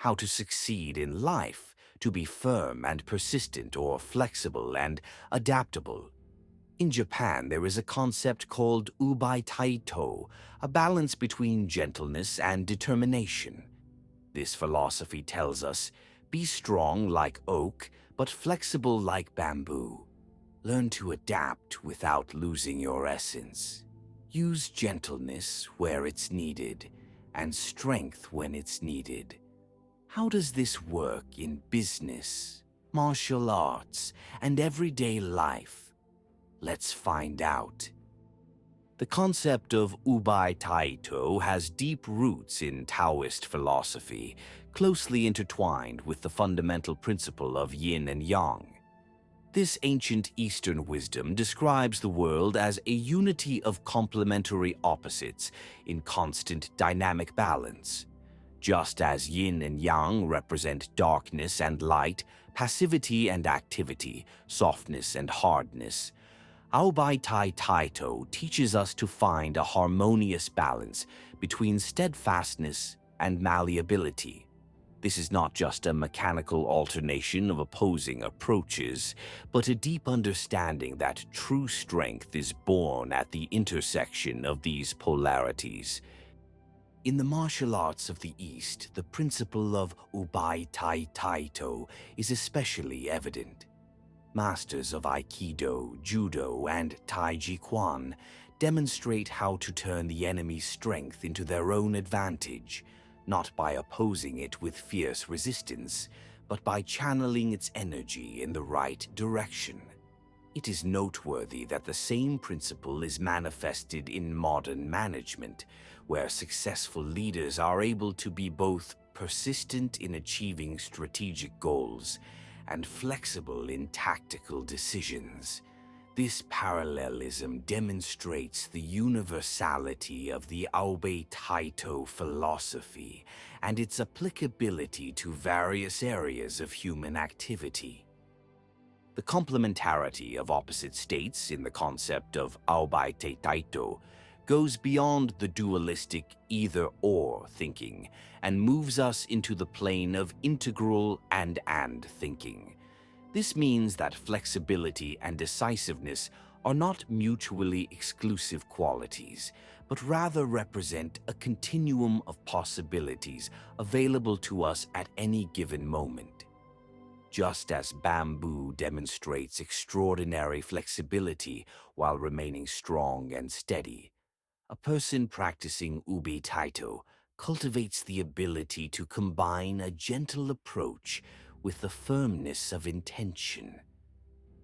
how to succeed in life, to be firm and persistent or flexible and adaptable. In Japan, there is a concept called Oubaitaito, a balance between gentleness and determination. This philosophy tells us, be strong like oak, but flexible like bamboo. Learn to adapt without losing your essence. Use gentleness where it's needed, and strength when it's needed. How does this work in business, martial arts, and everyday life? Let's find out. The concept of Oubaitaito has deep roots in Taoist philosophy, closely intertwined with the fundamental principle of yin and yang. This ancient Eastern wisdom describes the world as a unity of complementary opposites in constant dynamic balance. Just as yin and yang represent darkness and light, passivity and activity, softness and hardness, Oubaitaito teaches us to find a harmonious balance between steadfastness and malleability. This is not just a mechanical alternation of opposing approaches, but a deep understanding that true strength is born at the intersection of these polarities. In the martial arts of the East, the principle of Oubaitaito is especially evident. Masters of Aikido, Judo, and Tai Chi Chuan demonstrate how to turn the enemy's strength into their own advantage, not by opposing it with fierce resistance, but by channeling its energy in the right direction. It is noteworthy that the same principle is manifested in modern management, where successful leaders are able to be both persistent in achieving strategic goals and flexible in tactical decisions. This parallelism demonstrates the universality of the Oubaitaito philosophy and its applicability to various areas of human activity. The complementarity of opposite states in the concept of Oubaitaito goes beyond the dualistic either-or thinking and moves us into the plane of integral and thinking. This means that flexibility and decisiveness are not mutually exclusive qualities, but rather represent a continuum of possibilities available to us at any given moment. Just as bamboo demonstrates extraordinary flexibility while remaining strong and steady, a person practicing Oubaitaito cultivates the ability to combine a gentle approach with the firmness of intention.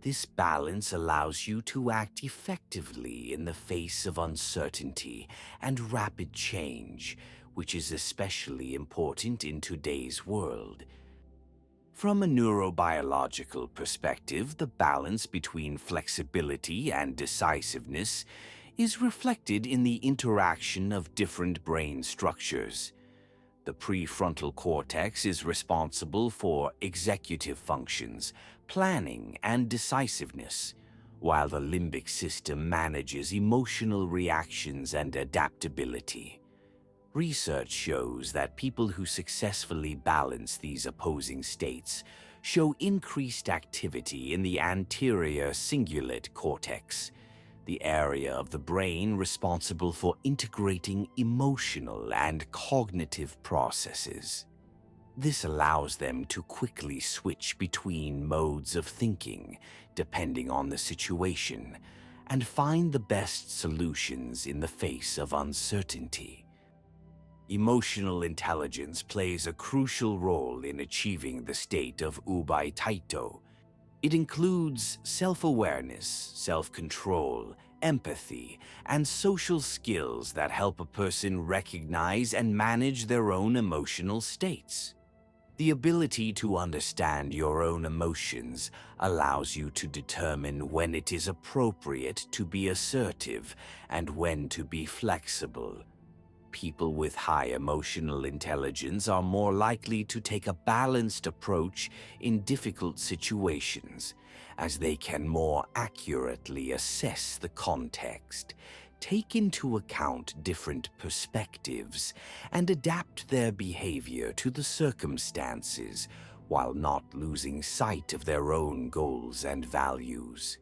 This balance allows you to act effectively in the face of uncertainty and rapid change, which is especially important in today's world. From a neurobiological perspective, the balance between flexibility and decisiveness is reflected in the interaction of different brain structures. The prefrontal cortex is responsible for executive functions, planning, and decisiveness, while the limbic system manages emotional reactions and adaptability. Research shows that people who successfully balance these opposing states show increased activity in the anterior cingulate cortex, the area of the brain responsible for integrating emotional and cognitive processes. This allows them to quickly switch between modes of thinking, depending on the situation, and find the best solutions in the face of uncertainty. Emotional intelligence plays a crucial role in achieving the state of Oubaitaito. It includes self-awareness, self-control, empathy, and social skills that help a person recognize and manage their own emotional states. The ability to understand your own emotions allows you to determine when it is appropriate to be assertive and when to be flexible. People with high emotional intelligence are more likely to take a balanced approach in difficult situations, as they can more accurately assess the context, take into account different perspectives and adapt their behavior to the circumstances while not losing sight of their own goals and values.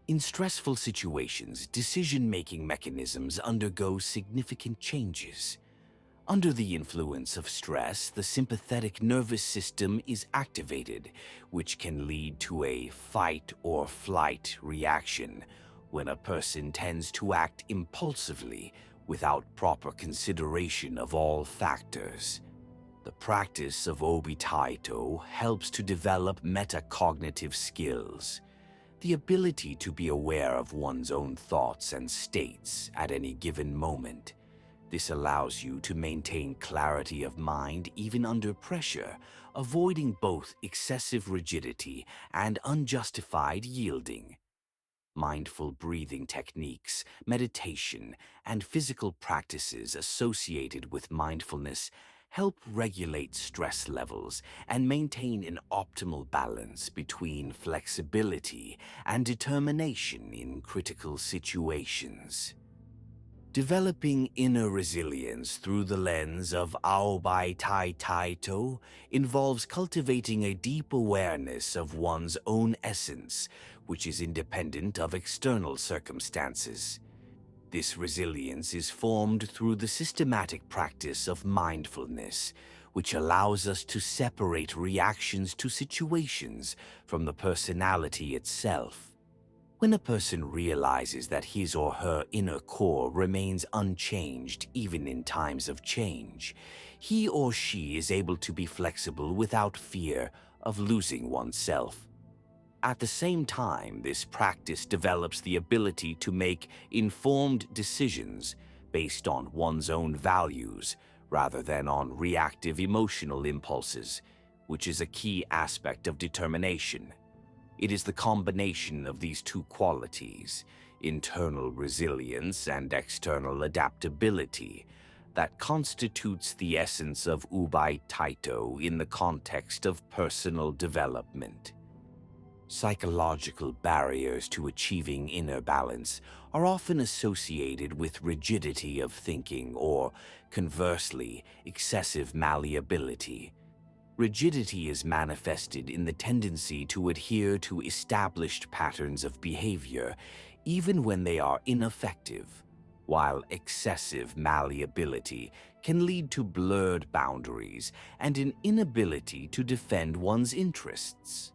In stressful situations, decision-making mechanisms undergo significant changes. Under the influence of stress, the sympathetic nervous system is activated, which can lead to a fight or flight reaction when a person tends to act impulsively without proper consideration of all factors. The practice of Oubaitaito helps to develop metacognitive skills, the ability to be aware of one's own thoughts and states at any given moment. This allows you to maintain clarity of mind even under pressure, avoiding both excessive rigidity and unjustified yielding. Mindful breathing techniques, meditation, and physical practices associated with mindfulness help regulate stress levels and maintain an optimal balance between flexibility and determination in critical situations. Developing inner resilience through the lens of Oubaitaito involves cultivating a deep awareness of one's own essence, which is independent of external circumstances. This resilience is formed through the systematic practice of mindfulness, which allows us to separate reactions to situations from the personality itself. When a person realizes that his or her inner core remains unchanged even in times of change, he or she is able to be flexible without fear of losing oneself. At the same time, this practice develops the ability to make informed decisions based on one's own values rather than on reactive emotional impulses, which is a key aspect of determination. It is the combination of these two qualities, internal resilience and external adaptability, that constitutes the essence of Oubaitaito in the context of personal development. Psychological barriers to achieving inner balance are often associated with rigidity of thinking or, conversely, excessive malleability. Rigidity is manifested in the tendency to adhere to established patterns of behavior, even when they are ineffective, while excessive malleability can lead to blurred boundaries and an inability to defend one's interests.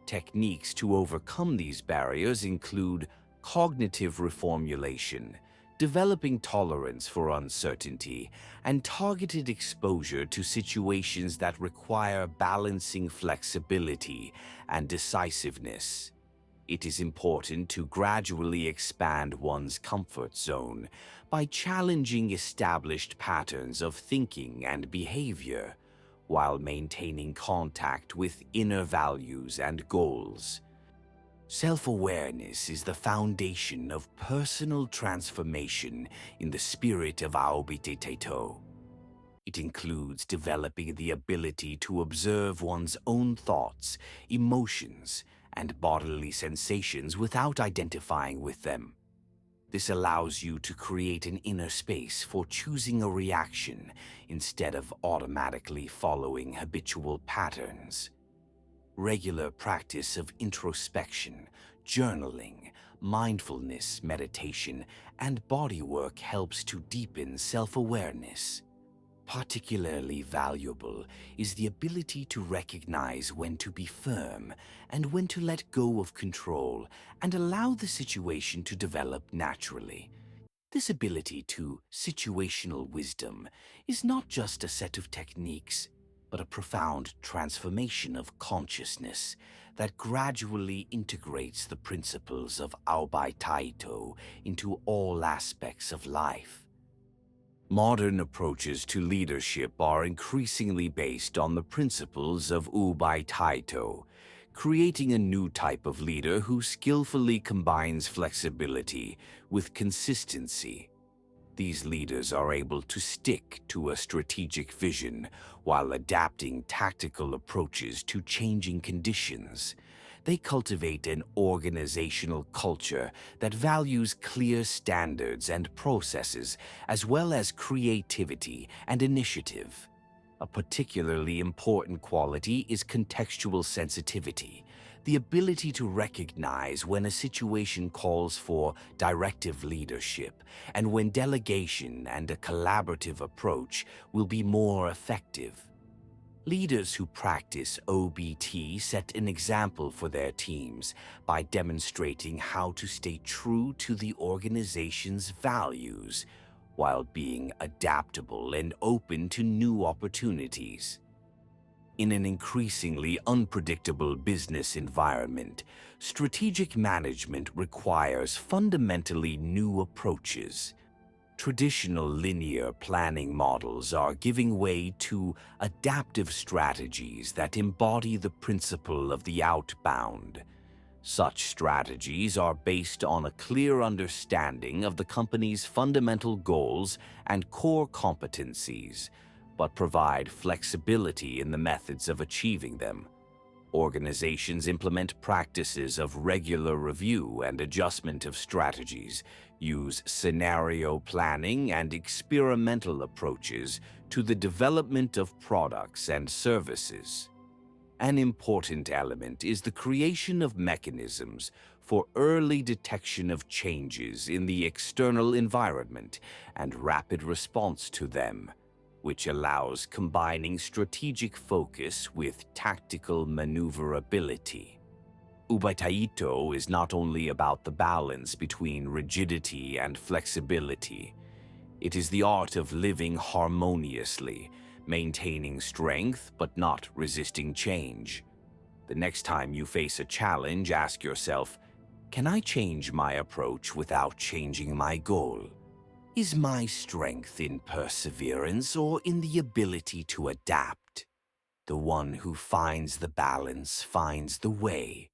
Techniques to overcome these barriers include cognitive reformulation, developing tolerance for uncertainty, and targeted exposure to situations that require balancing flexibility and decisiveness. It is important to gradually expand one's comfort zone by challenging established patterns of thinking and behavior, while maintaining contact with inner values and goals. Self-awareness is the foundation of personal transformation in the spirit of Oubaitaito. It includes developing the ability to observe one's own thoughts, emotions, and bodily sensations without identifying with them. This allows you to create an inner space for choosing a reaction instead of automatically following habitual patterns. Regular practice of introspection, journaling, mindfulness meditation, and bodywork helps to deepen self-awareness. Particularly valuable is the ability to recognize when to be firm and when to let go of control and allow the situation to develop naturally. This ability to situational wisdom is not just a set of techniques, but a profound transformation of consciousness that gradually integrates the principles of Oubaitaito into all aspects of life. Modern approaches to leadership are increasingly based on the principles of Oubaitaito, creating a new type of leader who skillfully combines flexibility with consistency. These leaders are able to stick to a strategic vision while adapting tactical approaches to changing conditions. They cultivate an organizational culture that values clear standards and processes, as well as creativity and initiative. A particularly important quality is contextual sensitivity, the ability to recognize when a situation calls for directive leadership and when delegation and a collaborative approach will be more effective. Leaders who practice OBT set an example for their teams by demonstrating how to stay true to the organization's values while being adaptable and open to new opportunities. In an increasingly unpredictable business environment, strategic management requires fundamentally new approaches. Traditional linear planning models are giving way to adaptive strategies that embody the principle of the outbound. Such strategies are based on a clear understanding of the company's fundamental goals and core competencies, but provide flexibility in the methods of achieving them. Organizations implement practices of regular review and adjustment of strategies, use scenario planning and experimental approaches to the development of products and services. An important element is the creation of mechanisms for early detection of changes in the external environment and rapid response to them, which allows combining strategic focus with tactical maneuverability. Oubaitaito is not only about the balance between rigidity and flexibility. It is the art of living harmoniously, maintaining strength but not resisting change. The next time you face a challenge, ask yourself, can I change my approach without changing my goal? Is my strength in perseverance or in the ability to adapt? The one who finds the balance finds the way.